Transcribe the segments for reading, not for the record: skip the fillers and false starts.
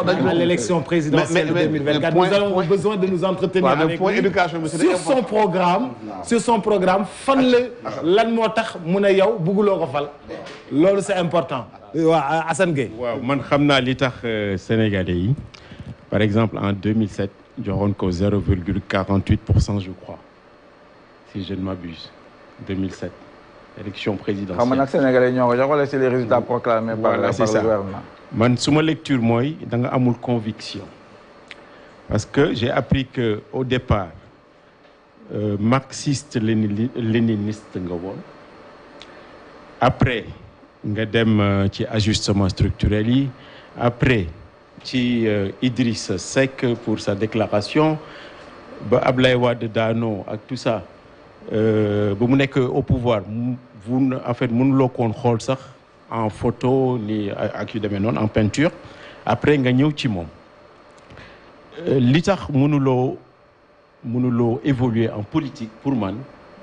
à l'élection présidentielle de 2024. Nous avons besoin de nous entretenir avec lui sur son programme fan la lan moo tax mu ne yow bugguloo ko fal loolu c'est important. waaw Assane Gueye. waaw man xam naa li tax Sénégalais yi par exemple en 2007 joxoon ko 0,48% je crois si je ne m'abuse 2007 élection présidentielle. xam nga nag Sénégalais ñoo ko jox wala c'est les résultats proclamés par le gouvernement. man suma lecture mooy da nga amul conviction parce que j'ai appris que au départ marxiste léniniste nga woon après nga dem ci ajustement structurel yi après ci Idriss Seck pour sa déclaration ba Ablaye Wade daano ak tout ça ba mu nekk au pouvoir vous en fait mënuloo koon xool sax en photo ni ak yu demee noonu en peinture après nga ñëw ci moom li tax mënuloo évoluer en politique pour man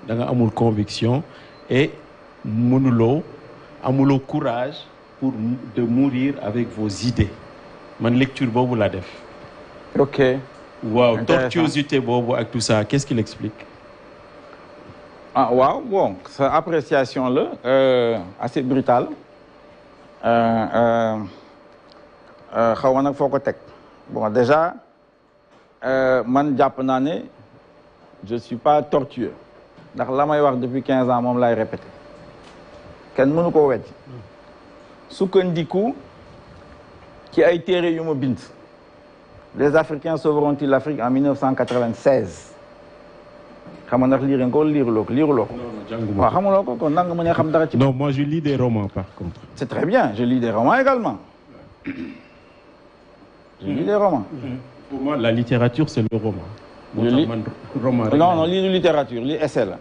da nga amul conviction et amuloo courage pour de mourir avec vos idées man lecture boobu laa def. ok. waaw tortuosité boobu ak tout ça qu'est-ce qu'il explique. ah waaw bon sa appréciation la assez brutale. xaw ma nag foo ko teg bon déjà man jàpp naa ne je suis pas tortueux ndax la may wax depuis 15 ans moom laay répété kenn mënu ko weddi sukkandiku ci ay téere yu ma bind les Africains sauveront-ils l'Afrique en 1996 xam nga ndax liir ko liiruloo ko. waaw xamuloo ko kon nanga mën a xam dara ci. non moi je lis des romans par contre. c'est très bien je lis des romans également. je lis des romans. pour moi la littérature c'est le roman. je lis roman. non lii du littérature lii essai la.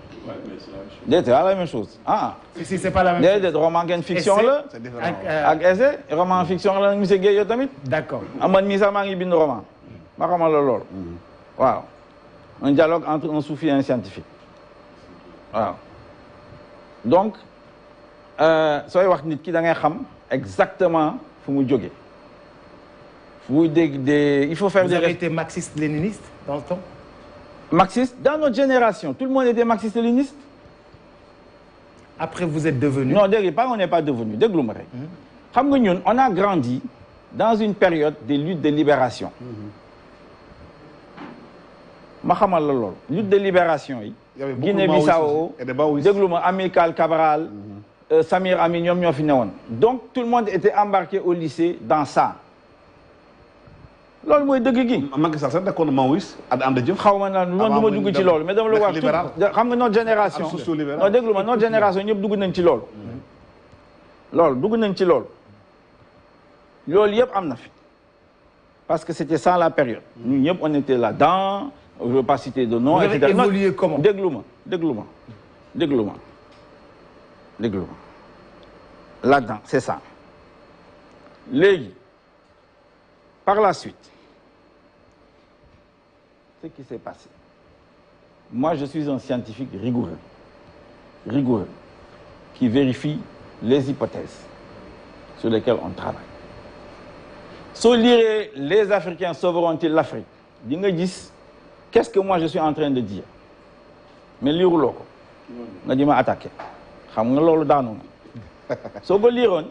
déedéet c'est la même chose ah. si c'est pas la même chose. déedéet roman ngeen fiction la. c'est différent ak essai roman fiction la monsieur Guèye yow tamit. d'accord man mii sax maa ngi bind roman. ma xamal la lool. waaw. un dialogue entre un soufi et un scientifique waaw donc sooy wax nit ki da ngay xam exactement fu mu jógee fu muy dégg des il faut faire des. Vous avez été marxiste-léniniste dans le temps. Marxiste dans notre génération tout le monde était marxiste-léniniste. Après vous êtes devenu. non dégg pas on n'est pas devenu déglu ma rek. xam nga ñun on a grandi dans une période de lutte de libération. ma xamal la lool lutte de libération yi. Guinée-Bissau déglu ma Amilcar Cabral. Samir Amin ñoom ñoo fi newoon. donc tout le monde était embarqué au lycée dans ça. loolu mooy dëgg gi. Macky Sall sax d'accord na Maoïs ak Anta Diop. xaw ma naan man du ma dugg ci loolu mais dama la wax xam nga notre génération. non déglu ma notre génération ñëpp dugg nañ ci loolu. loolu dugg nañ ci loolu. loolu yëpp am na fi. parce que c'était ça la période. ñun ñëpp on était là-dedans. je ne veux pas citer de nom. Vous avez évolué comment? déglu ma là-dedans c'est ça. léegi par la suite ce qui s'est passé moi je suis un scientifique rigoureux qui vérifie les hypothèses sur lesquelles on travaille. soo liree les Africains sauveront-ils l'Afrique di nga gis. Qu'est-ce que moi je suis en train de dire mais liiruloo ko nga di ma attaqué xam nga loolu daanu na soo ko liiroon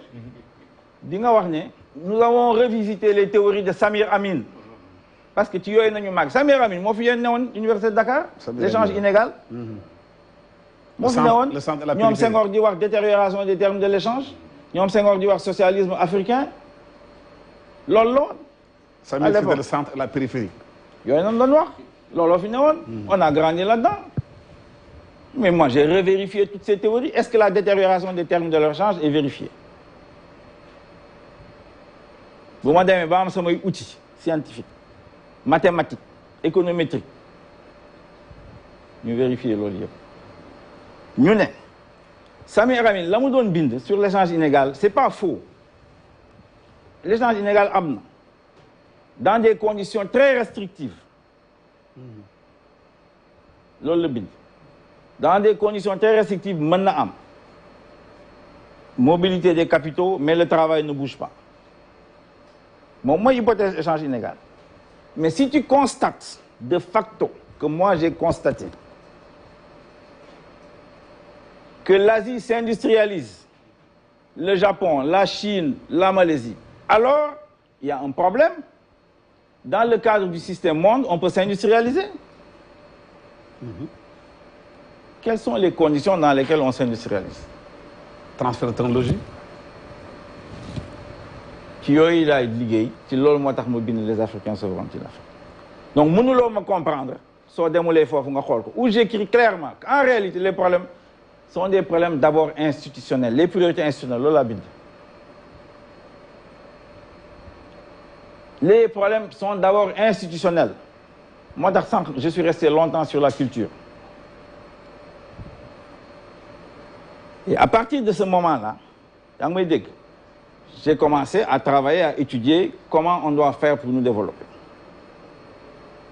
di nga wax ne nous avons revisité les théories de Samir Amin parce que ci yooyu nañu màgg Samir Amin moo fi yéen newoon Université de Dakar l'échange inégal moo fi newoon ñoom Senghor di wax détérioration des termes de l'échange ñoom Senghor di wax socialisme africain loolu la woon Samir c'était le centre et la périphérie yooyu noonu doon wax looloo fi newoon on a grandi là-dedans mais moi j'ai revérifié toutes ces théories est-ce que la détérioration des termes de l'échange est vérifiée bu ma demee ba am samay outils scientifiques mathématiques économétriques ñu vérifier loolu yëpp ñu ne Samir Amin la mu doon bind sur l'échange inégal c'est pas faux l'échange inégal am na dans des conditions très restrictives loolu la bind dans des conditions très restrictives mën na am mobilité des capitaux mais le travail ne bouge pas Moi, hypothèse échange inégal. Mais si tu constates de facto que moi j'ai constaté que l'Asie s'industrialise, le Japon, la Chine, la Malaisie, alors il y a un problème. Dans le cadre du système monde, on peut s'industrialiser. Quelles sont les conditions dans lesquelles on s'industrialise? Transfert de technologie. Qui a eu l'idée, c'est l'homme qui les Africains souverains de l'Afrique. Donc, nous ne me comprendre, soit démolé fort, où j'écris clairement qu'en réalité, les problèmes sont des problèmes d'abord institutionnels, les priorités institutionnelles. Les problèmes sont d'abord institutionnels. Moi, je suis resté longtemps sur la culture. Et à partir de ce moment-là, j'ai commencé à travailler, à étudier comment on doit faire pour nous développer.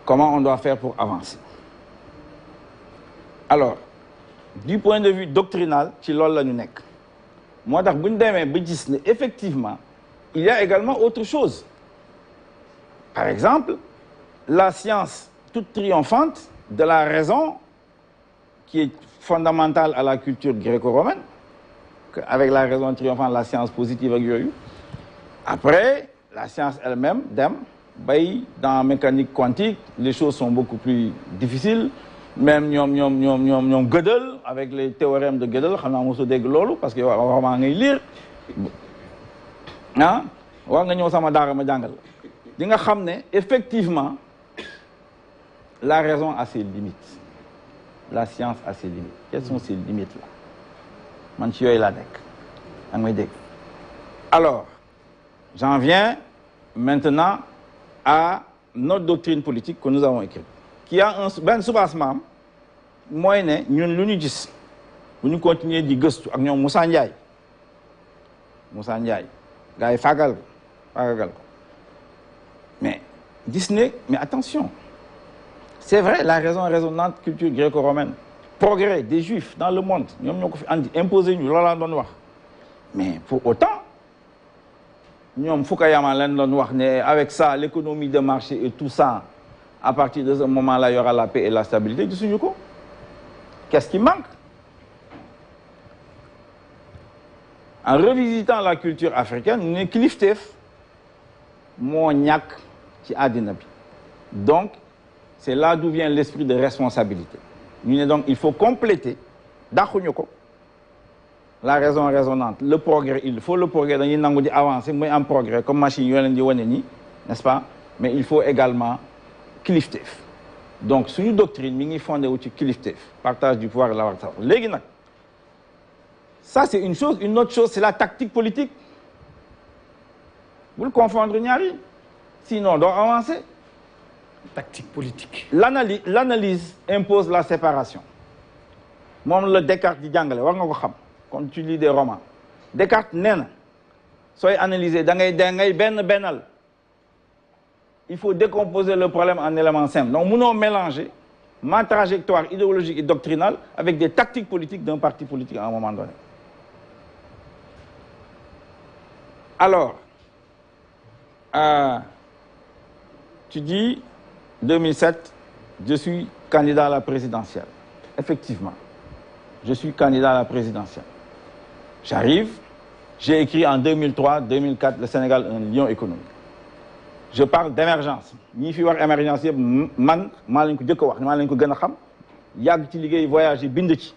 Comment on doit faire pour avancer. Alors, du point de vue doctrinal, moi, effectivement, il y a également autre chose. Par exemple, la science toute triomphante de la raison qui est fondamentale à la culture gréco-romaine, avec la raison triomphante, la science positive avec Yoyu. Après, la science elle-même, dans la mécanique quantique, les choses sont beaucoup plus difficiles. Même Gödel, avec les théorèmes de Gödel, parce que on va lire. Effectivement, la raison a ses limites. La science a ses limites. Quelles sont ces limites-là? Alors, j'en viens maintenant à notre doctrine politique que nous avons écrite, qui a un soubassement. Moi, nous continuons de dire avec Moussa Ndiaye. Moussa Ndiaye. Gars, fagal. Mais Disney, mais attention, c'est vrai, la raison résonante culture gréco-romaine, progrès des juifs dans le monde, imposé nous, mais pour autant, avec ça, l'économie de marché et tout ça, à partir de ce moment-là, il y aura la paix et la stabilité. Qu'est-ce qui manque? En revisitant la culture africaine, nous sommes cliftef, moniac, donc, c'est là d'où vient l'esprit de responsabilité. Donc, il faut compléter la raison résonante, le progrès. Il faut le progrès, il faut avancer, mais en progrès, comme machine, n'est-ce pas? Mais il faut également cliftef. Donc, sur une doctrine, nous fondée au cliftef, partage du pouvoir et la varta. Ça, c'est une chose. Une autre chose, c'est la tactique politique. Vous le confondez, sinon, on doit avancer. Tactique politique. L'analyse impose la séparation. Moi, le Descartes dit quand tu lis des romans. Descartes, soyez analysé, il faut décomposer le problème en éléments simples. Donc, nous allons mélanger ma trajectoire idéologique et doctrinale avec des tactiques politiques d'un parti politique à un moment donné. Alors, tu dis, 2007, je suis candidat à la présidentielle. Effectivement, je suis candidat à la présidentielle. J'arrive, j'ai écrit en 2003-2004 le Sénégal un lion économique. Je parle d'émergence. Ni fi wax émergence yeb man ma lañ ko jëk wax ma lañ ko gëna xam yag ci liggéey voyager bind ci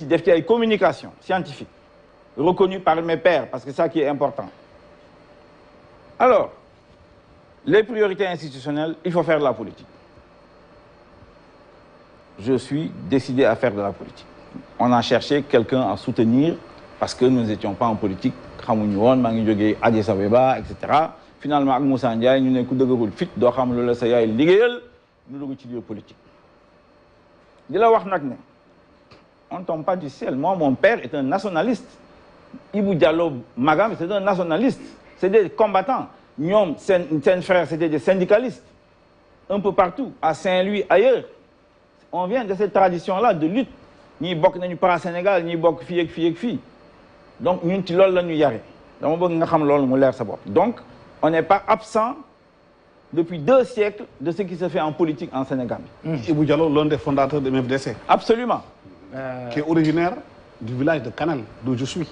def ci ay communication scientifique reconnue par mes pairs parce que c'est ça qui est important. Alors, les priorités institutionnelles, il faut faire de la politique. Je suis décidé à faire de la politique. On a cherché quelqu'un à soutenir parce que nous n'étions pas en politique. Addis Abeba, etc. Finalement, avec Moussa Ndiaye, nous avons coup de fit, nous avons politique. On ne tombe pas du ciel. Moi, mon père est un nationaliste. Ibou Diallo Magam, c'est un nationaliste. C'est des combattants. Nyom, ses frères, c'était des syndicalistes. Un peu partout, à Saint-Louis, ailleurs. On vient de cette tradition-là de lutte. Ni bok nañu para Sénégal, ni bok fi. Donc, ñun ci loolu la ñu yaré. Dama bëgg nga xam loolu mu leer sa bopp. Donc, on n'est pas absent depuis 2 siècles de ce qui se fait en politique en Sénégal. Ibou Diallo, l'un des fondateurs de MFDC. Absolument. Qui est originaire du village de Kanel, d'où je suis.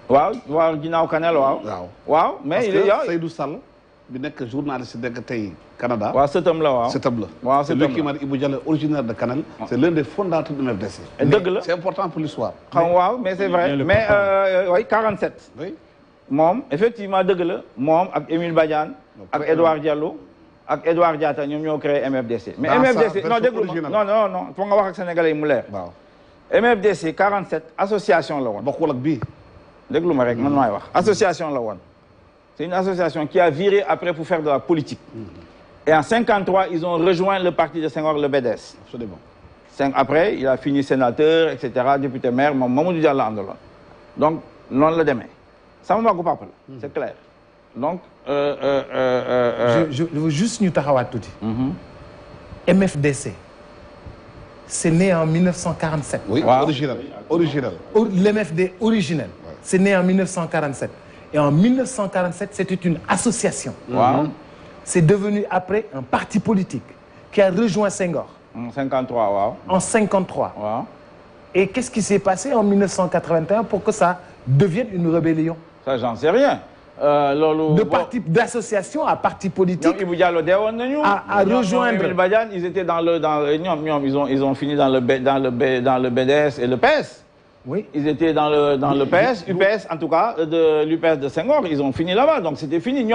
Waaw, ginnaaw Kanel, waaw. Waaw, mais il est parce que Seydou Sall, bi nekk journaliste de Canada. Waaw, sëtam la, waaw. Sëtam la. Waaw, c'est lui qui m'a dit Ibou Diallo, originaire de Kanel. C'est l'un des fondateurs de MFDC. C'est important pour l'histoire. Waaw, mais c'est vrai. Mais oui, 47. Oui. Moom effectivement dëgg la moom ak Émile Badiane ak Edouard Diallo ak Edouard Diatta ñoom ñoo créé MFDC. mais MFDC non déglu ma non foog nga wax ak sénégalais yi mu leer. waaw MFDC 47 association la woon. bokkul ak bii. déglu ma rek man maay wax association la woon. c'est une association qui a viré après pour faire de la politique. Et en 53 ils ont rejoint le parti de Senghor, le BDS. Absolument. Après il a fini sénateur etc. député maire moom Mamadou Diallo la àndaloon. donc noonu la demee. Ça m'a pas parlé, c'est clair. Donc, je veux juste nous taxawaat tuuti. MFDC, c'est né en 1947. Oui, original. L'MFD originel, c'est né en 1947. Et en 1947, c'était une association. C'est devenu après un parti politique qui a rejoint Senghor. En 53, wow. En 53. Wow. Et qu'est-ce qui s'est passé en 1981 pour que ça devienne une rébellion? Ça, j'en sais rien. De parti d'association à parti politique. À rejoindre. Ils étaient ils ont fini dans le BDS et le PS. Oui. Ils étaient dans le PS, UPS en tout cas, de l'UPS de Senghor. Ils ont fini là-bas, donc c'était fini.